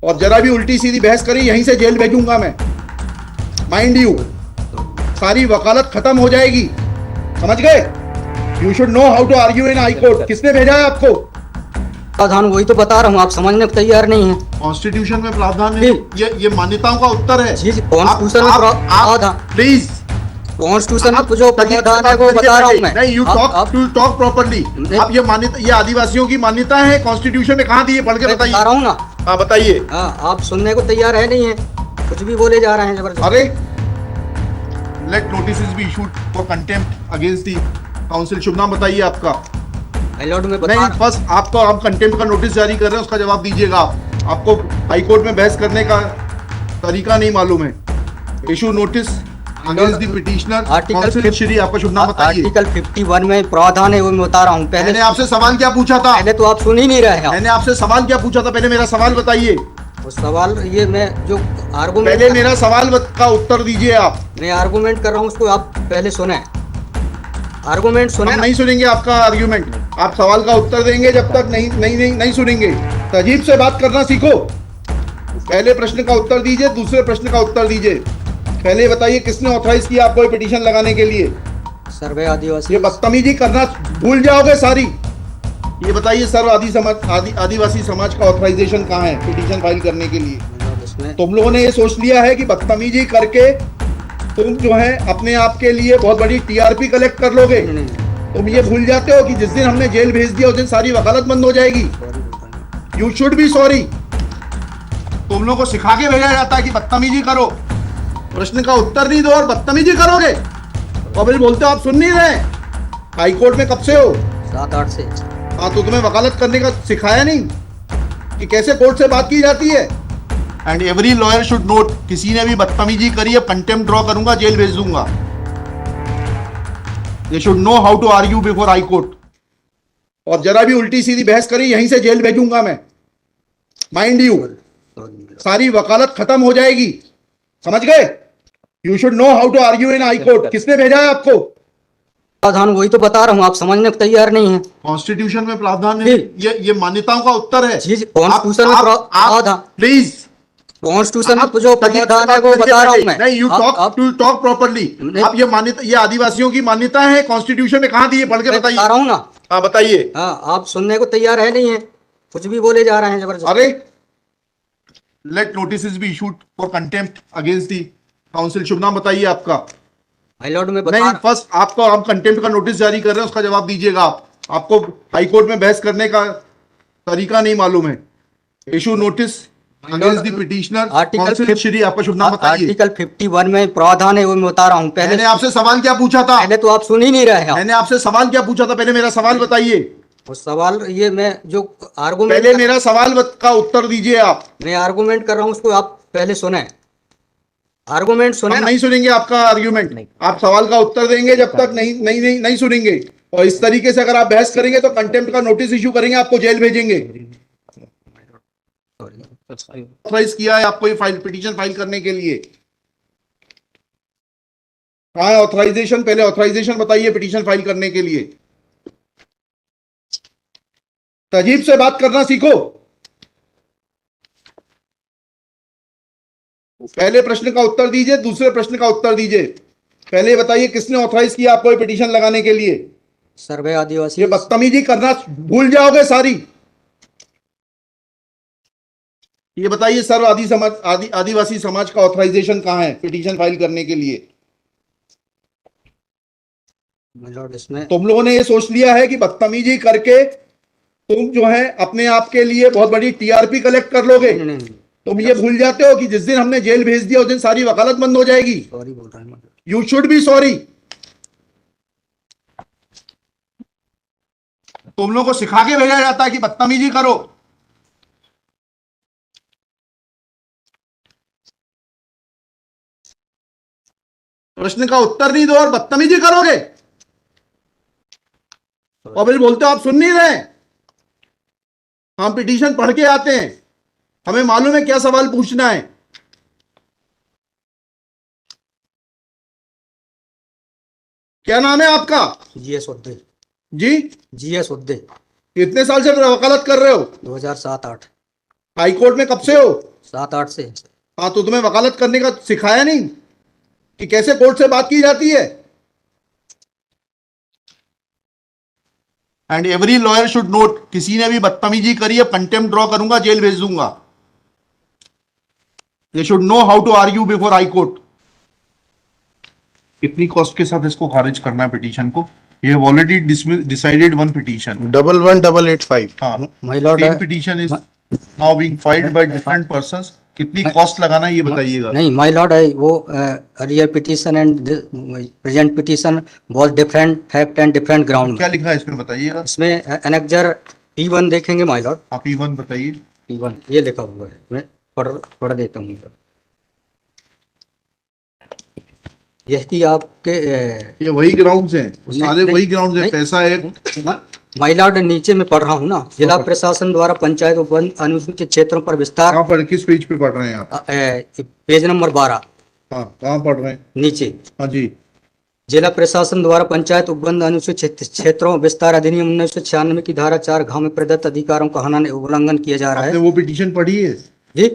और जरा भी उल्टी सीधी बहस करी यहीं से जेल भेजूंगा मैं, माइंड यू। सारी वकालत खत्म हो जाएगी, समझ गए? You should know how to argue in high court. किसने भेजा है आपको? प्रावधान वही तो बता रहा हूँ, आप समझने को तैयार नहीं है। कॉन्स्टिट्यूशन में प्रावधान है, ये मान्यताओं का उत्तर है। जी कॉन्स्टिट्यूशन में प्रावधान, प्लीज कॉन्स्टिट्यूशन में जो प्रावधान है वो बता रहा हूँ मैं। नहीं, यू टॉक प्रॉपर्ली। आप ये मान्यता, ये आदिवासियों की मान्यता है, कॉन्स्टिट्यूशन में कहाँ दी है? पढ़ के बताइए। बता रहा हूँ ना। हाँ बताइए। हाँ, आप सुनने को तैयार है नहीं है, कुछ भी बोले जा रहे हैं जबरदस्त। अरे let notice be issued for contempt against the council. शुभ नाम बताइए आपका। हाईकोर्ट में नहीं, फर्स्ट आपको आप कंटेम्प्ट का नोटिस जारी कर रहे हैं, उसका जवाब दीजिएगा आप। आपको हाई कोर्ट में बहस करने का तरीका नहीं मालूम है। Issue notice against the petitioner council. Shri आपका शुभ नाम बताइए। आर्टिकल 51 में प्रावधान है वो मैं बता रहा हूँ। पहले मैंने आपसे सवाल क्या पूछा था? पहले तो आप सुन ही नहीं रहे हैं। मैंने आपसे सवाल क्या पूछा था? पहले मेरा सवाल बताइए। वो सवाल ये मैं जो आर्गुमेंट, पहले मेरा सवाल का उत्तर दीजिए आप। मैं आर्गुमेंट कर रहा हूँ उसको आप पहले सुने, आर्गुमेंट सुने। हम नहीं सुनेंगे आपका आर्ग्यूमेंट, आप सवाल का उत्तर देंगे जब तक नहीं सुनेंगे। तहजीब से बात करना सीखो। पहले प्रश्न का उत्तर दीजिए, दूसरे प्रश्न का उत्तर दीजिए। पहले बताइए किसने ऑथराइज किया आपको ये पिटीशन लगाने के लिए? सर्वे आदिवासी। ये बदतमीजी करना भूल जाओगे सारी। ये बताइए सर्व आदिवासी समाज का ऑथराइजेशन कहाँ है पिटीशन फाइल करने के लिए? तुम लोगों ने ये सोच लिया है कि बदतमीजी करके तुम जो है अपने आप के लिए बहुत बड़ी टीआरपी कलेक्ट कर लोगे। तुम ये भूल जाते हो कि जिस दिन हमने जेल भेज दिया उस दिन सारी वकालत बंद हो जाएगी। You should be sorry. तुम लोगों को सिखा के भेजा जाता है कि बदतमीजी करो, प्रश्न का उत्तर नहीं दो और बदतमीजी करोगे। कबिल बोलते हो, आप सुन नहीं रहे। हाई कोर्ट में कब से हो? 7-8 से। हाँ, तो तुम्हें वकालत करने का सिखाया नहीं कि कैसे कोर्ट से बात की जाती है? And every lawyer should note, किसी ने भी बदतमीजी करी है कंटेम्प्ट ड्रॉ करूंगा, जेल भेज दूंगा। They should know how to argue before high court. और जरा भी उल्टी सीधी बहस करी यहीं से जेल भेजूंगा मैं, माइंड यू। सारी वकालत खत्म हो जाएगी, समझ गए? You should know how to argue in high court. किसने भेजा है आपको? प्रावधान वही तो बता रहा हूँ, आप समझने को तैयार नहीं है। कॉन्स्टिट्यूशन में प्रावधान है, ये मान्यताओं का उत्तर है। जी कॉन्स्टिट्यूशन में प्रावधान, प्लीज कॉन्स्टिट्यूशन में जो प्रावधान है वो बता रहा हूँ मैं। नहीं, यू टॉक प्रॉपर्ली। आप ये मान्यता, ये आदिवासियों की मान्यता है, कॉन्स्टिट्यूशन में कहाँ दी है? पढ़ के बताइए। बता रहा हूँ ना। हाँ बताइए। हाँ, आप सुनने को तैयार है नहीं है, कुछ भी बोले जा रहे हैं जबरदस्त। अरे let notice be issued for contempt against the council. शुभ नाम बताइए आपका। हाईकोर्ट में नहीं, फर्स्ट आपको आप कंटेम्प्ट का नोटिस जारी कर रहे हैं, उसका जवाब दीजिएगा आप। आपको हाई कोर्ट में बहस करने का तरीका नहीं मालूम है। Issue notice against the petitioner council. Shri आपका शुभ नाम बताइए। आर्टिकल 51 में प्रावधान है वो मैं बता रहा हूँ। पहले मैंने आपसे सवाल क्या पूछा था? पहले तो आप सुन ही नहीं रहे हैं। मैंने आपसे सवाल क्या पूछा था? पहले मेरा सवाल बताइए। वो सवाल ये मैं जो आर्गुमेंट, पहले मेरा सवाल का उत्तर दीजिए आप। मैं आर्गुमेंट कर रहा हूँ उसको आप पहले सुने, आर्गुमेंट सुने। हम नहीं सुनेंगे आपका आर्ग्यूमेंट, आप सवाल का उत्तर देंगे जब तक नहीं सुनेंगे। और इस तरीके से अगर आप बहस करेंगे तो कंटेम्प्ट का नोटिस इशू करेंगे, आपको जेल भेजेंगे। ऑथराइज किया है आपको ये फाइल पिटीशन फाइल करने के लिए? कहाँ है ऑथराइजेशन? पहले ऑथराइजेशन बताइए पिटीशन फाइल करने के लिए। तहजीब से बात करना सीखो। पहले प्रश्न का उत्तर दीजिए, दूसरे प्रश्न का उत्तर दीजिए। पहले बताइए किसने ऑथराइज किया आपको ये पिटीशन लगाने के लिए? सर्वे आदिवासी। ये बदतमीजी करना भूल जाओगे सारी। ये बताइए सर्व आदिवासी समाज का ऑथराइजेशन कहाँ है पिटीशन फाइल करने के लिए? इसमें तुम लोगों ने ये सोच लिया है कि बदतमीजी करके तुम जो है अपने आप के लिए बहुत बड़ी टीआरपी कलेक्ट कर लोगे। तुम ये भूल जाते हो कि जिस दिन हमने जेल भेज दिया उस दिन सारी वकालत बंद हो जाएगी। सॉरी बोल रहा हूँ। You should be sorry. तुम लोगों को सिखा के भेजा जाता है कि बदतमीजी करो। प्रश्न का उत्तर नहीं दो और बदतमीजी करोगे। कबिल बोलते हो, आप सुन नहीं रहे। हम पिटीशन पढ़ के आते हैं, हमें मालूम है क्या सवाल पूछना है। क्या नाम है आपका? जीएस उद्दे। जी जीएस उद्दे। कितने साल से वकालत कर रहे हो? 2007-8। हाई कोर्ट में कब से हो? 7-8 से। हाँ, तो तुम्हें वकालत करने का सिखाया नहीं कि कैसे कोर्ट से बात की जाती है? And every lawyer should note, किसी ने भी बदतमीजी करी है, कंटेम्प्ट ड्रॉ करूंगा, जेल भेज दूंगा। They should know how to argue before high court. कितनी कॉस्ट के साथ इसको खारिज करना है पिटीशन को? ये ऑलरेडी डिसाइडेड वन पिटीशन 11885। हाँ, my lord, same petition is now being filed by different persons. कितनी कॉस्ट लगाना है ये बताइएगा। नहीं माय लॉर्ड, वो earlier petition and present petition बहुत different fact and different ground. क्या लिखा है इसमें बताइएगा। इसमें एनेक्जर P1 देखेंगे माय लॉर्ड। आप P1 बताइए। P1 ये लिखा हुआ है, मैं पढ़ देता हूँ। यही आपके ये वही ग्राउंड्स हैं, सारे वही ग्राउंड्स हैं। पैसा है माय लॉर्ड, नीचे में पढ़ रहा हूँ ना, जिला प्रशासन द्वारा पंचायत उपवन अनुसूचित क्षेत्रों पर विस्तार। कहाँ पढ़, किस पेज पे पढ़ रहे हैं आप? Page number 12। हाँ, कहाँ पढ़ रहे हैं? नीचे। हाँ जी। जिला प्रशासन द्वारा पंचायत उपबंध अनुसूचित क्षेत्रों विस्तार अधिनियम 1996 की धारा 4 में प्रदत्त अधिकारों का हनन उल्लंघन किया जा रहा है। आपने वो पिटीशन पढ़ी है जी?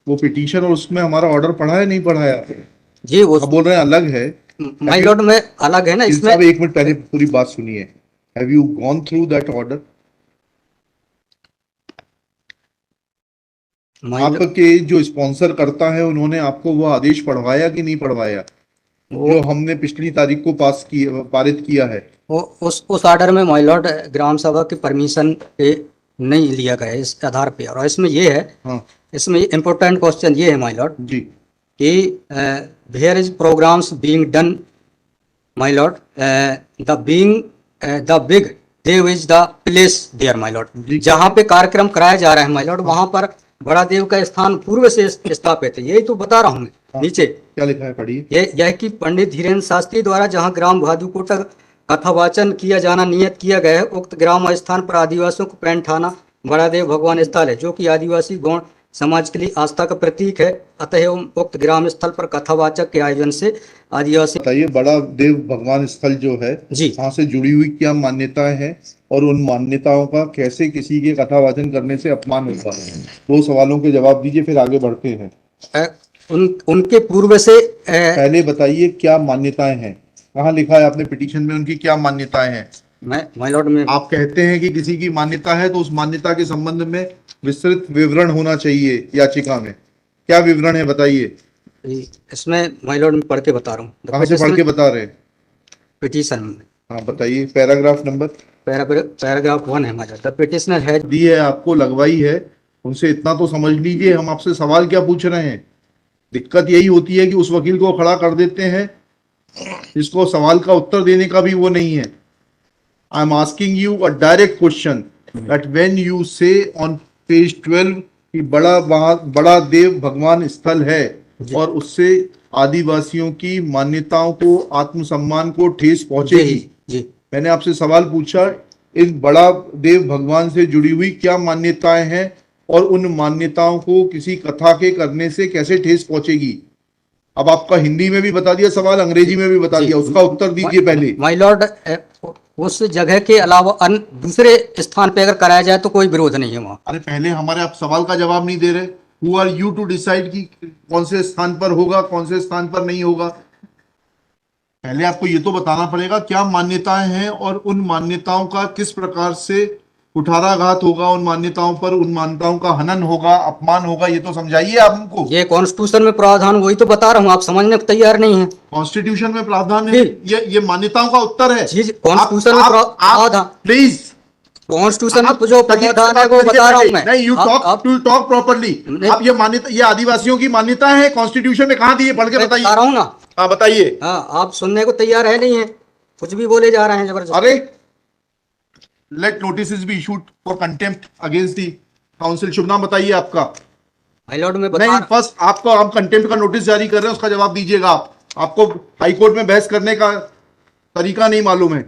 वो पिटीशन और उसमें हमारा ऑर्डर पढ़ा है नहीं पढ़ा है? जी, वो आप बोल रहे हैं अलग है। माय लॉर्ड में अलग है ना इसमें। साहब एक मिनट पहले पूरी बात सुनिए। Have you gone through that order? आपके जो स्पॉन्सर करता है उन्होंने आपको वो आदेश पढ़वाया कि नहीं पढ़वाया जो हमने पिछली तारीख को पारित किया है? वो उस ऑर्डर में माय लॉर्ड ग्राम सभा की परमिशन पे नहीं लिया गया है इस आधार पे। और इसमें ये है, हाँ इसमें इम्पोर्टेंट क्वेश्चन ये है माय लॉर्ड जी कि where is programs being done my lord, the big Dev is the place there my lord. जहाँ पे कार्यक्रम कराया जा रहा है माय लॉर्ड, वहां पर बड़ा देव का स्थान पूर्व से स्थापित है। यही तो बता रहा हूँ मैं। नीचे क्या लिखा है पढ़िए। यह कि पंडित धीरेन्द्र शास्त्री द्वारा जहाँ ग्राम भादुकोट कथावाचन किया जाना नियत किया गया है, उक्त ग्राम स्थान पर आदिवासियों को पैंठाना बड़ा देव भगवान स्थल है, जो कि आदिवासी गौण समाज के लिए आस्था का प्रतीक है। अतः उक्त ग्राम स्थल पर कथावाचक के आयोजन से आदिवासी। बताइए, बड़ा देव भगवान स्थल जो है जी, वहाँ से जुड़ी हुई क्या मान्यताएं हैं और उन मान्यताओं का कैसे किसी के कथावाचन करने से अपमान होता है? 2 सवालों के जवाब दीजिए, फिर आगे बढ़ते हैं। उनके पूर्व से पहले बताइए क्या मान्यताएं हैं, कहाँ लिखा है आपने पिटीशन में उनकी क्या मान्यताएं हैं? माय लॉर्ड में आप कहते हैं कि किसी की मान्यता है तो उस मान्यता के संबंध में विस्तृत विवरण होना चाहिए याचिका में। क्या विवरण है बताइए। इसमें माय लॉर्ड में पढ़ के बता रहा हूँ। कहाँ से पढ़ के बता रहे हैं? पिटीशन में। हाँ बताइए, पैराग्राफ नंबर। पैराग्राफ 1 है माय लॉर्ड। द पिटिशनर है दी है आपको, लगवाई है, उनसे इतना तो समझ लीजिए। हम आपसे सवाल क्या पूछ रहे हैं? दिक्कत यही होती है कि उस वकील को खड़ा कर देते हैं जिसको सवाल का उत्तर देने का भी वो नहीं है। I am asking you a direct question that when you से ऑन पेज 12 कि बड़ा देव भगवान स्थल है और उससे आदिवासियों की मान्यताओं को, आत्मसम्मान को ठेस पहुंचेगी। जी, मैंने आपसे सवाल पूछा, इन बड़ा देव भगवान से जुड़ी हुई क्या मान्यताएं हैं और उन मान्यताओं को किसी कथा के करने से कैसे ठेस पहुंचेगी? अब आपका हिंदी में भी बता दिया सवाल, अंग्रेजी में भी बता दिया, उसका उत्तर दीजिए पहले। माय लॉर्ड, उस जगह के अलावा अन्य दूसरे स्थान पे अगर कराया जाए तो कोई विरोध नहीं है वहाँ। अरे पहले हमारे आप सवाल का जवाब नहीं दे रहे। Who are you to decide कि कौन से स्थान पर होगा, कौन से स्थान पर नहीं होगा? पहले आपको ये तो बताना पड़ेगा क्या मान्यताएं हैं और उन मान्यताओं का किस प्रकार से कुठाराघात होगा, उन मान्यताओं पर, उन मान्यताओं का हनन होगा, अपमान होगा, ये तो समझाइए आप हमको। ये कॉन्स्टिट्यूशन में प्रावधान, वही तो बता रहा हूँ, आप समझने को तैयार नहीं है। कॉन्स्टिट्यूशन में प्रावधान है, ये मान्यताओं का उत्तर है। कॉन्स्टिट्यूशन में प्रावधान, प्लीज कॉन्स्टिट्यूशन में जो प्रावधान है वो बता रहा हूँ मैं। नहीं, यू टॉक प्रॉपर्ली। आप ये मान्यता, ये आदिवासियों की मान्यता है, कॉन्स्टिट्यूशन में कहाँ दी है? पढ़ के बताइए। बता रहा हूँ ना। हाँ बताइए। हाँ, आप सुनने को तैयार है नहीं है, कुछ भी बोले जा रहे हैं जबरदस्त। अरे let notice be issued for contempt against the council. शुभ नाम बताइए आपका। माय लॉर्ड में नहीं, फर्स्ट आपको हम कंटेम्प्ट का नोटिस जारी कर रहे हैं, उसका जवाब दीजिएगा आप। आपको हाईकोर्ट में बहस करने का तरीका नहीं मालूम है।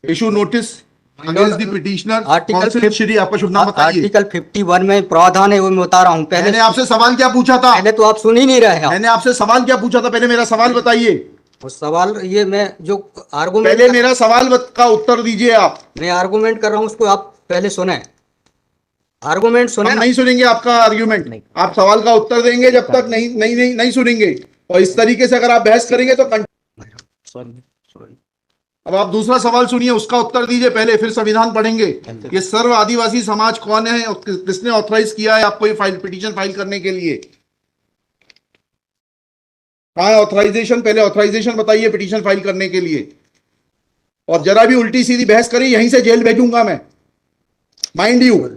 Issue notice against the petitioner council. Shri, आपका शुभ नाम बताइए। आर्टिकल 51 में प्रावधान है, वो मैं बता रहा हूँ। मैंने आपसे सवाल क्या पूछा था? पहले तो आप सुन ही नहीं रहे हैं। मैंने आपसे सवाल क्या पूछा था? पहले मेरा सवाल बताइए। उस सवाल, ये मैं जो आर्गुमेंट, पहले मेरा सवाल का उत्तर दीजिए आप। मैं आर्गुमेंट कर रहा हूँ, उसको आप पहले सुने। आर्गुमेंट सुने हम ना। नहीं सुनेंगे आपका आर्ग्यूमेंट। आप सवाल का उत्तर देंगे जब तक नहीं सुनेंगे। और इस तरीके से अगर आप बहस करेंगे तो सॉरी सॉरी। अब आप दूसरा सवाल सुनिए, उसका उत्तर दीजिए पहले, फिर संविधान पढ़ेंगे। ये सर्व आदिवासी समाज कौन है और किसने ऑथराइज किया है आपको ये पिटीशन फाइल करने के लिए? कहाँ है ऑथराइजेशन? पहले ऑथराइजेशन बताइए पिटीशन फाइल करने के लिए। और जरा भी उल्टी सीधी बहस करी यहीं से जेल भेजूंगा मैं, माइंड यू।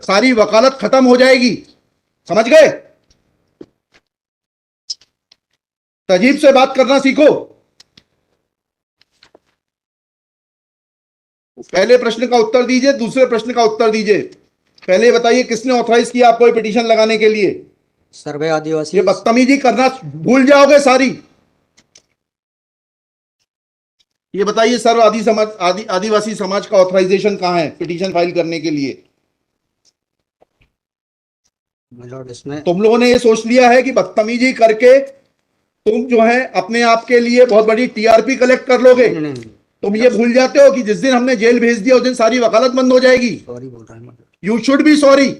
सारी वकालत खत्म हो जाएगी, समझ गए? तजीब से बात करना सीखो। पहले प्रश्न का उत्तर दीजिए, दूसरे प्रश्न का उत्तर दीजिए। पहले बताइए किसने ऑथराइज किया आपको ये पिटीशन लगाने के लिए? सर्वे आदिवासी। ये बदतमीजी करना भूल जाओगे सारी। ये बताइए सर्व आदिवासी समाज का ऑथराइजेशन कहाँ है पिटीशन फाइल करने के लिए? लॉर्ड इसमें तुम लोगों ने ये सोच लिया है कि बदतमीजी करके तुम जो है अपने आप के लिए बहुत बड़ी टीआरपी कलेक्ट कर लोगे। नहीं, नहीं, तुम ये भूल जाते हो कि जिस दिन हमने जेल भेज दिया उस दिन सारी वकालत बंद हो जाएगी। सॉरी बोल रहा है। You should be sorry.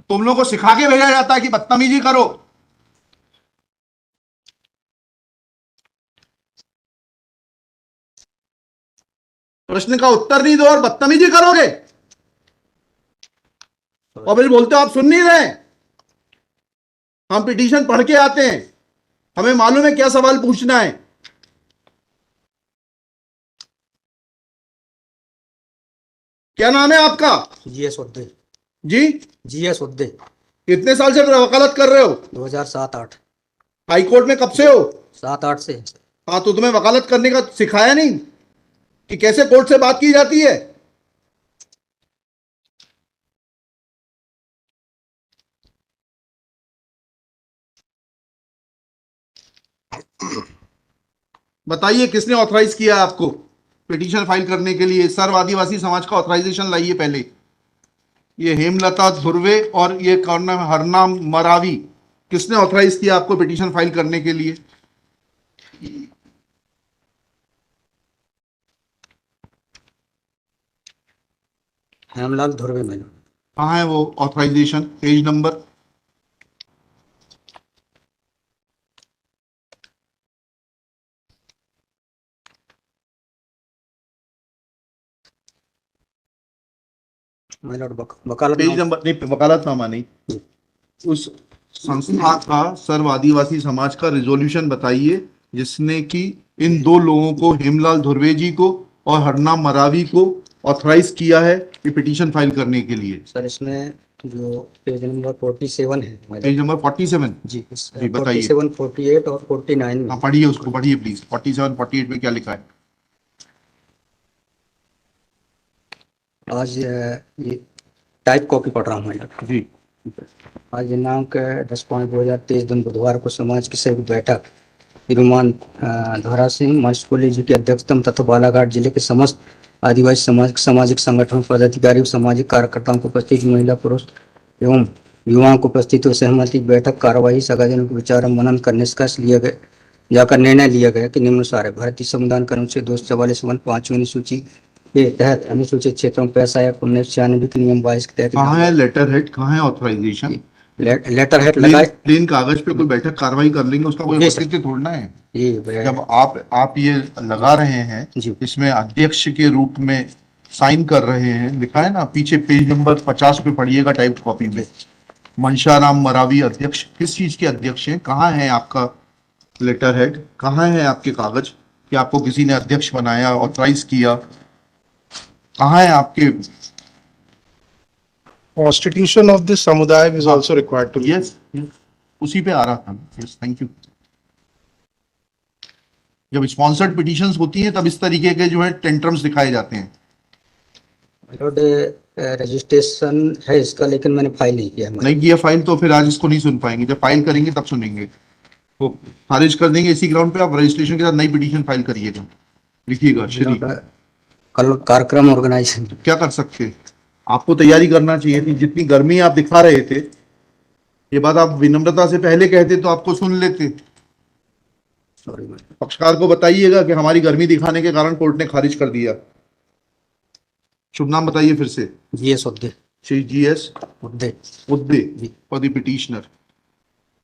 तुम लोगों को सिखा के भेजा जाता है कि बदतमीजी करो। प्रश्न का उत्तर नहीं दो और बदतमीजी करोगे और फिर बोलते हो आप सुन नहीं रहे। हम पिटीशन पढ़ के आते हैं, हमें मालूम है क्या सवाल पूछना है। क्या नाम है आपका? जीएस उद्दे। जी, जीएस उद्दे। कितने साल से वकालत कर रहे हो? 2007-8। हाई कोर्ट में कब से हो? 7-8 से। हाँ, तो तुम्हें वकालत करने का सिखाया नहीं कि कैसे कोर्ट से बात की जाती है? बताइए किसने ऑथराइज किया आपको पिटीशन फाइल करने के लिए? सर्व आदिवासी समाज का ऑथराइजेशन लाइए पहले। ये हेमलता धुर्वे और ये कौन नाम, हरनाम मरावी, किसने ऑथराइज किया आपको पिटीशन फाइल करने के लिए? हेमलाल धुर्वे में। कहाँ है वो ऑथराइजेशन? Page number. वकालत पेज नंबर नहीं, वकालतनामा नहीं। उस संस्था का सर्व आदिवासी समाज का रिजोल्यूशन बताइए जिसने कि इन दो लोगों को, हेमलाल धुर्वे जी को और हरनाम मरावी को, ऑथराइज किया है ये पिटीशन फाइल करने के लिए। सर इसमें जो पेज नंबर 47 है। पेज नंबर 47 जी बताइए। 47, 48 और 49 में। हाँ, पढ़िए उसको, पढ़िए प्लीज। 47, 48 में क्या लिखा है? आज ये टाइप कॉपी पढ़ रहा हूँ मैं जी। आज दिनांक 10/5/2023 दिन बुधवार को समाज की संयुक्त बैठक श्रीमान धरा सिंह मस्कोली जी की अध्यक्षता में तथा बालाघाट जिले के समस्त आदिवासी सामाजिक संगठनों पदाधिकारियों सामाजिक कार्यकर्ताओं को उपस्थित महिला पुरुष एवं युवाओं को उपस्थित हो सहमति बैठक कार्यवाही सगाजनों के विचार मनन कर निष्कर्ष लिया गया जाकर निर्णय लिया गया कि निम्नानुसार है। भारतीय संविधान के अनुच्छेद 244 5वीं अनुसूची के तहत अनुसूचित क्षेत्रों में पैसा या 1996 के नियम 22 के तहत कहाँ है लेटर हेड, कहाँ है ऑथराइजेशन? लेटर हेड लगाए प्लेन कागज पे कोई बैठक कार्रवाई कर लेंगे, उसका कोई औचित्य थोड़ना है। जब आप ये लगा रहे हैं, इसमें अध्यक्ष के रूप में साइन कर रहे हैं, लिखा है ना पीछे पेज नंबर 50 पे पढ़िएगा टाइप कॉपी में। मनशाराम मरावी अध्यक्ष, किस चीज के अध्यक्ष हैं? कहाँ है आपका लेटर हेड? कहाँ है आपके कागज कि आपको किसी ने अध्यक्ष बनाया, ऑथराइज किया? कहाँ है आपके? Constitution of this samudaya is also required to. Yes, उसी पे आ रहा था। Yes, thank you. जब स्पॉन्सर्ड पिटीशंस होती हैं तब इस तरीके के जो है टेंट्रम्स दिखाए जाते हैं। रजिस्ट्रेशन है इसका, लेकिन मैंने फाइल नहीं किया। नहीं किया फाइल तो फिर आज इसको नहीं सुन पाएंगे। जब फाइल करेंगे तब सुनेंगे। तो खारिज कर देंगे इसी ग्राउंड पे। आप रजिस्ट्रेशन के साथ नई पिटीशन फाइल करिएगा, लिखिएगा। श्री कल कार्यक्रम ऑर्गेनाइजेशन क्या कर सकते हैं? आपको तैयारी करना चाहिए थी। जितनी गर्मी आप दिखा रहे थे, ये बात आप विनम्रता से पहले कहते तो आपको सुन लेते। सॉरी। पक्षकार को बताइएगा कि हमारी गर्मी दिखाने के कारण कोर्ट ने खारिज कर दिया। शुभ नाम बताइए फिर से। GS Urdu Shri GS Urdu Udde for the petitioner.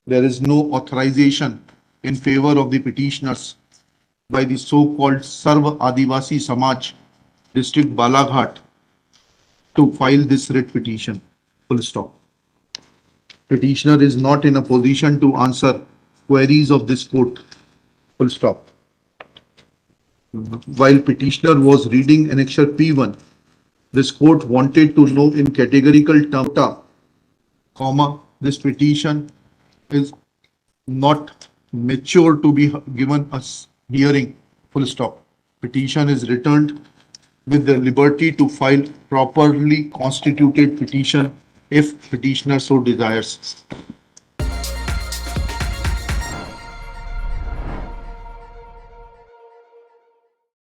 There is no authorization in favor of the petitioners by the so-called Sarv Adivasi Samaj, District Balaghat, to file this writ petition. Full stop. Petitioner is not in a position to answer queries of this court. Full stop. While petitioner was reading annexure P1, this court wanted to know in categorical terms, comma, this petition is not mature to be given a hearing, full stop. Petition is returned with the liberty to file properly constituted petition if petitioner so desires.